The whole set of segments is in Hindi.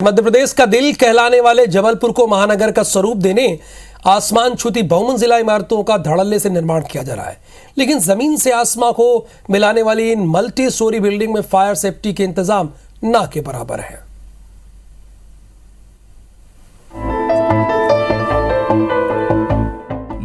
मध्य प्रदेश का दिल कहलाने वाले जबलपुर को महानगर का स्वरूप देने आसमान छूती बहुमंजिला इमारतों का धड़ल्ले से निर्माण किया जा रहा है, लेकिन जमीन से आसमां को मिलाने वाली इन मल्टी स्टोरी बिल्डिंग में फायर सेफ्टी के इंतजाम ना के बराबर है।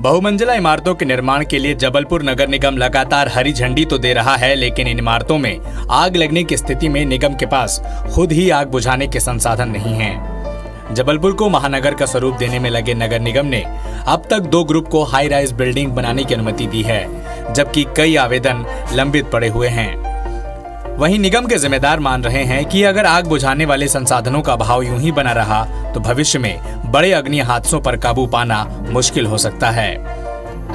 बहुमंजिला इमारतों के निर्माण के लिए जबलपुर नगर निगम लगातार हरी झंडी तो दे रहा है, लेकिन इन इमारतों में आग लगने की स्थिति में निगम के पास खुद ही आग बुझाने के संसाधन नहीं हैं। जबलपुर को महानगर का स्वरूप देने में लगे नगर निगम ने अब तक 2 ग्रुप को हाई राइज बिल्डिंग बनाने की अनुमति दी है, जबकि कई आवेदन लंबित पड़े हुए हैं। वहीं निगम के जिम्मेदार मान रहे हैं कि अगर आग बुझाने वाले संसाधनों का अभाव यूं ही बना रहा तो भविष्य में बड़े अग्नि हादसों पर काबू पाना मुश्किल हो सकता है।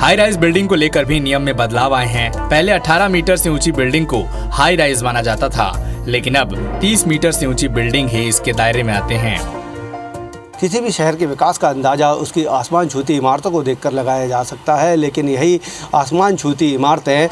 हाई राइज बिल्डिंग को लेकर भी नियम में बदलाव आए हैं। पहले 18 मीटर से ऊंची बिल्डिंग को हाई राइज माना जाता था, लेकिन अब 30 मीटर से ऊंची बिल्डिंग ही इसके दायरे में आते हैं। किसी भी शहर के विकास का अंदाज़ा उसकी आसमान छूती इमारतों को देखकर लगाया जा सकता है, लेकिन यही आसमान छूती इमारतें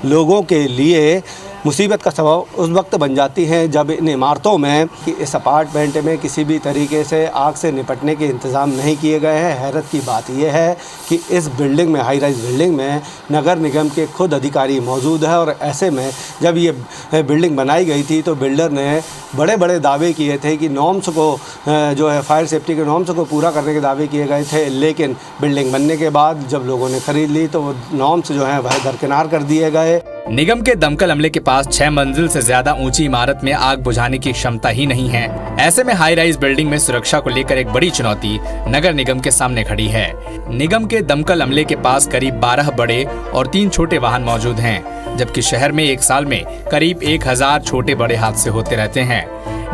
लोगों के लिए मुसीबत का सबब उस वक्त बन जाती हैं जब इन इमारतों में कि इस अपार्टमेंट में किसी भी तरीके से आग से निपटने के इंतज़ाम नहीं किए गए हैं। हैरत की बात यह है कि इस बिल्डिंग में, हाई राइज बिल्डिंग में, नगर निगम के खुद अधिकारी मौजूद है और ऐसे में जब ये बिल्डिंग बनाई गई थी तो बिल्डर ने बड़े बड़े दावे किए थे कि नॉर्म्स को जो है फायर सेफ्टी के नॉर्म्स को पूरा करने के दावे किए गए थे, लेकिन बिल्डिंग बनने के बाद जब लोगों ने खरीद ली तो वो नॉर्म्स जो हैं वह दरकिनार कर दिए गए। निगम के दमकल अमले के पास 6 मंजिल से ज्यादा ऊंची इमारत में आग बुझाने की क्षमता ही नहीं है। ऐसे में हाई राइज बिल्डिंग में सुरक्षा को लेकर एक बड़ी चुनौती नगर निगम के सामने खड़ी है। निगम के दमकल अमले के पास करीब 12 बड़े और 3 छोटे वाहन मौजूद हैं, जबकि शहर में एक साल में करीब 1000 छोटे बड़े हादसे होते रहते हैं।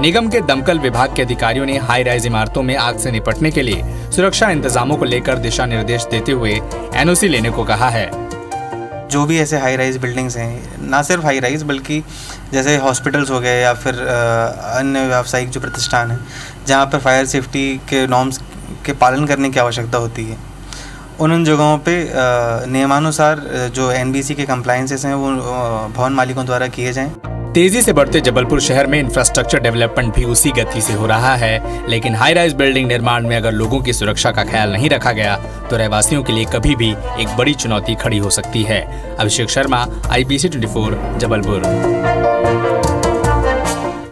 निगम के दमकल विभाग के अधिकारियों ने हाई राइज इमारतों में आग से निपटने के लिए सुरक्षा इंतजामों को लेकर दिशा निर्देश देते हुए NOC लेने को कहा है। जो भी ऐसे हाई राइज बिल्डिंग्स हैं, ना सिर्फ हाई राइज बल्कि जैसे हॉस्पिटल्स हो गए या फिर अन्य व्यावसायिक जो प्रतिष्ठान हैं जहाँ पर फायर सेफ्टी के नॉर्म्स के पालन करने की आवश्यकता होती है, उन जगहों पे नियमानुसार जो NBC के कंप्लायंसेस हैं वो भवन मालिकों द्वारा किए जाएं। तेजी से बढ़ते जबलपुर शहर में इंफ्रास्ट्रक्चर डेवलपमेंट भी उसी गति से हो रहा है, लेकिन हाई राइज बिल्डिंग निर्माण में अगर लोगों की सुरक्षा का ख्याल नहीं रखा गया तो रहवासियों के लिए कभी भी एक बड़ी चुनौती खड़ी हो सकती है। अभिषेक शर्मा, IBC 24, जबलपुर।